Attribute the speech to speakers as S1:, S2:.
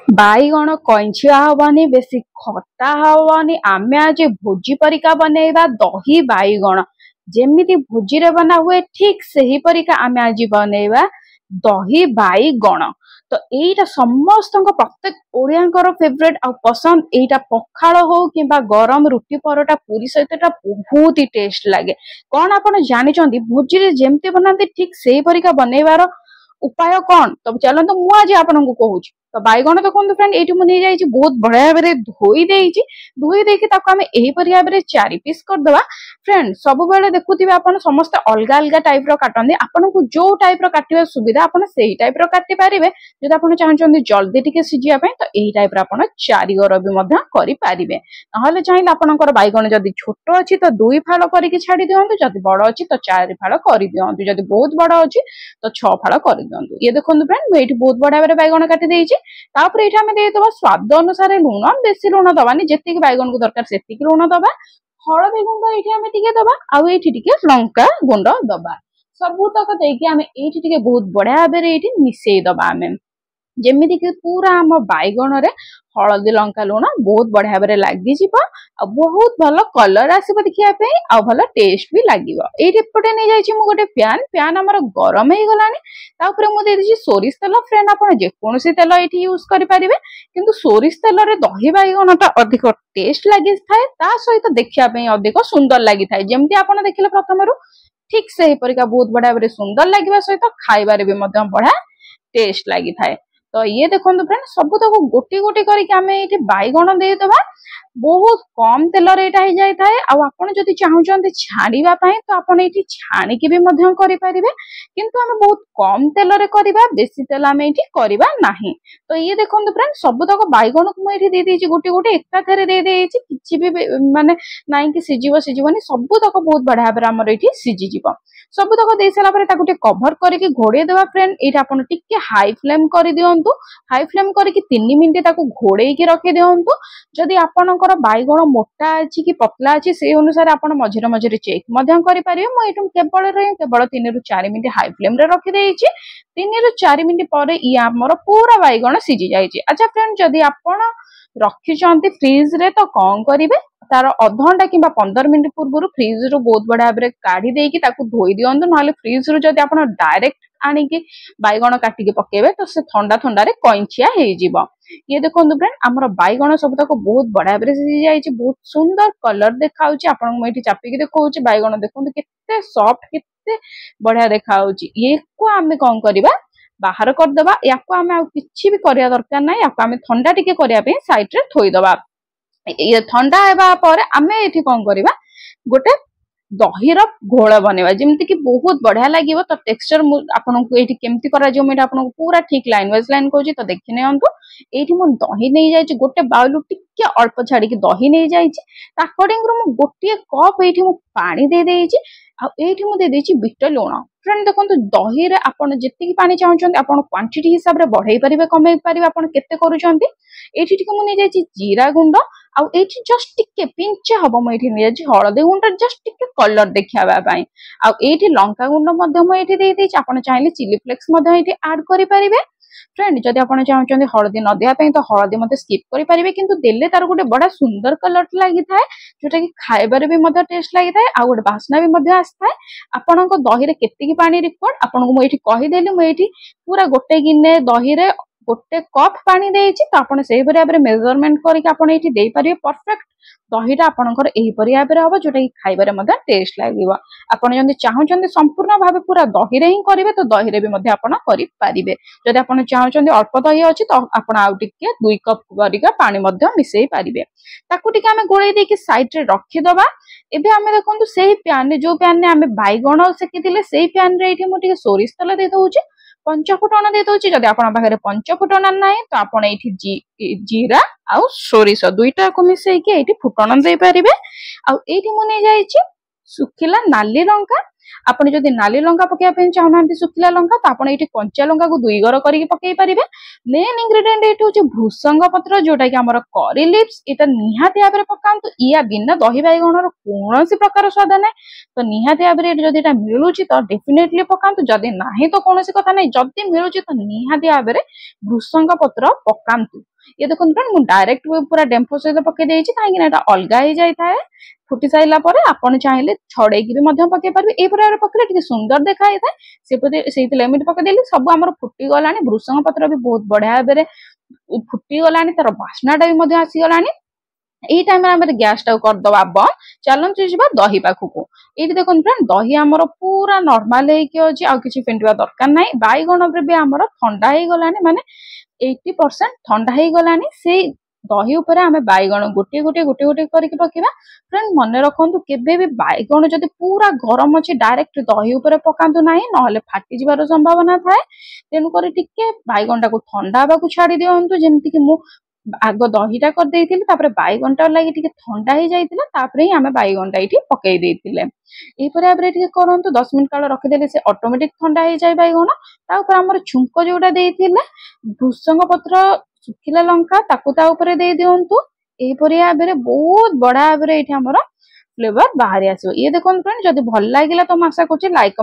S1: बाईगण कइंचिया हबनी बेसी खट्टा हबनी आमे आज भोजी परिका बनेଇବା दही बाईगण जेमिति भोजी रे बना हुए ठीक सही परिका आमे आज बनेଇବା दही बाईगण। तो एटा समस्त प्रत्येक ओडियांकर फेवरेट आ पसंद एटा पखाल हो किंबा गरम रुटी परोटा पूरी सहित बहुत ही टेस्ट लगे। कौन आपन जानिचंदी भोजी रे जेमते बनाते ठीक सही परिका बनैबार उपाय कौन तो चलते मु आज आपन को कहूची। तो बाईगण देखो फ्रेंड ये मुझे बहुत बढ़िया भाव में धोई देकी आम यही चारि पीस करदे। फ्रेंड सब बेले देखुवे आपन समस्त अलग अलग टाइप काटते आपन को जो टाइप काटिबा सुविधा आपन सेही टाइप काटि पारिबे। जदि आपन चाहछन्ती जल्दी टिके सिजिया पय तो एही टाइप आपन चारि गर भी मध्य करि पारिबे। नहले चाहिए आपनकर बाईगण जदि छोट अछि तो दुई फाळ करिकि छाडी दियंतु, जदि बड़ अछि तो चारि फाळ करि दियंतु, जदि बहुत बड़ अछि तो 6 फाळ करि दियंतु। ये देखंतु फ्रेंड मैं एठी बहुत बढ़िया भाव बाईगण काटि देइछि। तापर एठी हमें देदबा स्वाद अनुसार लूण, बेसी लूण दबानी, जेतिकी बाईगण को दरकार सेतिकी लूण दबा। हळदी गुंड एठी हमें टिके दबा आउ एठी टिके लंका गुंड दबा। सबु तक देकी हमें एठी टिके बहुत बढ़िया भाव एठी मिसेई दबा। हमें जेमिति कि पूरा हम बाईगण रे हळदी लंका लूण बहुत बढ़िया भाव लगी जिवो आ बहुत भलो कलर आसीबो देखिया पे आ भलो टेस्ट भी लागिवो। एठी पटे नै जाईछि मु गोटे प्यान हमर गरम हे गलानी। ता ऊपर मु दे दिछि सोरिष तेल। फ्रेंड आपण जे कोनोसी तेल एठी यूज करि परिबे, किंतु सोरिष तेल रे दही बाईगणटा अधिक टेस्ट लागि थाए, ता सहित देखिया पे अधिक सुंदर लागि थाए। जेमति आपण देखिले प्रथमरु ठीक सही परिका बहुत बढ़िया भाव सुंदर लागिबा सहित खाइबारे भी मध्यम बढ़िया टेस्ट लागि थाए। तो ये देखो फ्रेंड सबू तक गोटी गोटी करके आम ये बाईगण देदबा। बहुत कम तेल रेटा जाए थाए। आपन जदि चाहूचंती छाड़ीबा पई तो आपन एठी छाणीकी भी मध्यम करि परिबे, किंतु हम बहुत कम तेल रे करबा, बेसी तेल हम एठी करबा नाही। तो ये देखो फ्रेंड सबू तक बाईगण को एठी दे देछि गोटी गोटी एका थरे दे देछि, किछि भी माने नाही कि सिजिबनी सबू तक बहुत बढ़िया भाबरे हमर एठी सिजि जिवो। सबू तक दे सारा परे ताकू टे कवर करके घोड़े देबा। फ्रेंड एठी आपन टिके हाई फ्लेम करि दियंतु, हाई फ्लेम करके 3 मिनिट ताकू घोड़े के रखि दियंतु। जदि आपनकर बाईगण मोटा अछि कि पतला अछि से अनुसार आपन मझिरे मझिरे चेक मध्यम करि परिबे। मु एठुम केवल 3 रु 4 मिनिट हाई फ्लेम रे रखि देइछि। 3 रु 4 मिनिट परे इ हमर पूरा बाईगण सिजि जाइछि। अच्छा फ्रेंड जदि आपन रखिचंती फ्रीज रे तो कौन करिवे, तार आधा घंटा कि 15 मिनिट पूर्व फ्रीज रु बहुत बढ़िया भाव काढ़ी देकी ताकू धोई दियंतु। नहले फ्रीज रु जदि आपन डायरेक्ट आनिकी बाईगण काटिके पकेबे तो से ठंडा ठंडा रे कइंचिया हे जिवो। ये देखंतु फ्रेंड हमर बाईगण सब तक बहुत बढ़िया भाव सिजि जाइछि, बहुत सुंदर कलर देखाउछि। आपन म एठी चापिकी देखौछि बाईगण देखंतु केते सॉफ्ट केते बढ़िया देखाउछि। ये को हमें कोन करिबा बाहर कर दबा। याको हमें आ किछि भी करिया दरकार नै, याको हमें ठंडा टिके करिया पे साइड रे थोई दबा। ये ठंडा हेबा पर आमे एठी कोन करिबा गोटे दहीर घोल बनेबा, जेमति कि बहुत बढ़िया लागिवो। तो टेक्सचर आपन को एठी केमति करा जो मैं आपन को पूरा ठीक लाइन वाइज लाइन कहूची। तो देखि नेयंतु एठी मु दही नै जाइछि गोटे बाउल टिके अल्प छाडी कि दही नै जाइछि। अकॉर्डिंग रु मु गोटे कप एठी मु पानी दे देइछि आ एठी मु दे देइछि बिट लूण। फ्रेंड देखंतु दही रे आपन जेतिकी पानी चाहउछन्ती आपन क्वांटिटी हिसाब रे बढ़ाई परिबे कमै परिबे आपन केते करूछन्ती। एठी टिके मु नै जाइछि जीरा गुंड आउ एठी जस्ट टिके पिंचे हबो मु एठी नै जाइछि हळदी गुंड जस्ट टिके कलर देखाबा पई। आउ एठी लंका गुंड मध्य मु एठी दे देइछि। आपन चाहिले चिली फ्लेक्स मध्य एठी ऐड करि परिबे। फ्रेंड जदि आपन चाहउछन्ती हळदी न दिया पई तो हळदी मते स्किप करि परिबे, किंतु देले तार गोटे बडा सुंदर कलर लागि थाए, जोटा कि खाइबारे भी मते टेस्ट लागि थाए आ गोटे बासना भी मते आस्थाए। आपन को दही रे केतिकी पानी रिक्वायर्ड आपन को मु एठी कहि देली। मु एठी पूरा गोटे गिन्ने दही रे गोटे कप पानी देइछि। तो आपन सेही परि आबरे मेजरमेंट करिक आपन एठी देई परिबे। परफेक्ट दहीटा आपनकर एही परि आबरे हबो, जोटा कि खाइबारे मते टेस्ट लागिवो। आपन जंदी चाहउछन्ती संपूर्ण भाबे पूरा दही रे ही करिवे तो दही रे भी मते आपन करि पारिबे। जदि आपन चाहउछन्ती अल्प दही अछि तो आपन आउ टिके 2 कप करिका पानी मते मिसेई पारिबे। ताकू टिके हमें गोळेई देकी साइड रे रखि दबा। एबे हमें देखंतु सेही पैन रे जो पैन ने हमें बाईगण सेकिथिले सेही पैन रे एठी मु टिके सोरिष तेल दे दउछि, पंचफुटन दे दउछि। जदि आपन पाखरे पंचफुटन नाही तो आपन एठी जीरा आउ सोरिष दुईटा को मिसेई के एठी फुटन दे परिबे। आउ एठी मु नै जाइछि सुखिला नाली लंका। ଆପଣ ଯଦି ନାଲି ଲଙ୍କା ପକେଇବା ପାଇଁ ଚାହୁଁନାହାନ୍ତି ଶୁଖିଲା ଲଙ୍କା ତ ଆପଣ ଏଇଠି କଞ୍ଚା ଲଙ୍କାକୁ 2 ଗର କରିକି ପକେଇ ପାରିବେ। ମେନ୍ ଇନଗ୍ରେଡିଏଣ୍ଟ ଏଇଠି ହଉଛି ଭୃସଙ୍ଗ ପତ୍ର, ଯୋଉଟା କି ଆମର କରି ଲିଭ୍ସ। ଏଇଟା ନିହାତି ଭାବରେ ପକାନ୍ତୁ। ୟା ବିନା ଦହି ବାଇଗଣର କୌଣସି ପ୍ରକାର ସ୍ୱାଦ ନାହିଁ। ତ ନିହାତି ଭାବରେ ଯଦି ଏଇଟା ମିଳୁଛି ତ ଡେଫିନେଟଲି ପକାନ୍ତୁ, ଯଦି ନାହିଁ ତ କୌଣସି କଥା ନାହିଁ। ଯଦି ମିଳୁଛି ତ ନିହାତି ଭାବରେ ଭୃସଙ୍ଗ ପତ୍ର ପକାନ୍ତୁ। ये देखो फ्रेंड मु डायरेक्ट पूरा डेम्फो सहित पकई देछि काहेकि ना एटा अलगा ही जाय थाए। फुटी साइला परे आपण चाहिले छड़ेकी भी मध्यम पकई पारबे। ए प्रकार पकले टिके सुंदर देखाय थाए। सेति लेमिट पकई देली सब हमर फुटी गलानी। भृसंग पत्र भी बहुत बढ़िया बेरे फुटी गलानी, तार बास्नाटा भी मध्य आसी गलानी। एई टाइम रे गैस टा कर दवा बंद। चलंतु जिबा दही पाखुको। एठी देखो फ्रेंड दही हमर पूरा नॉर्मल हे कि अछि, आ किछि फेंटिबा दरकार नाही। बाईगण रे भी हमर ठंडा हे गलानी, माने 80% ठंडा हे गलानी। से दही ऊपर आमे बाईगण गोटे गोटे गोटे गोटे करके पकेबा। फ्रेंड मने रखंतु केबे भी बाईगण जदि पूरा गरम अछि डायरेक्ट दही ऊपर पकांतु नाही, नहले फाटी जिबार संभावना थाए। तेनु करी टिके बाईगण टाको ठंडा बाकू छाडी दियंतु। जेमति कि मु आग दहीटा कर देइथिली, तापर बाईगणटा लागि टिके ठंडा हे जाइतिला, तापर ही आमे बाईगणटा इठी पकेई देइथिले। एही परे आबरे टिके करंतु 10 मिनिट काल रखि देले से ऑटोमेटिक ठंडा हे जाय बाईगण। ता ऊपर हमर छुंको जोडा देइथिले भृसंग पत्र सुखिला लंका ताकू ता ऊपर दे दियंतु। एही परे आबरे बहुत बड़ा आबरे इठी हमर फ्लेवर बाहरी आसो। ये देखो फ्रेंड जदि भल लागिला तो आशा करछि लाइक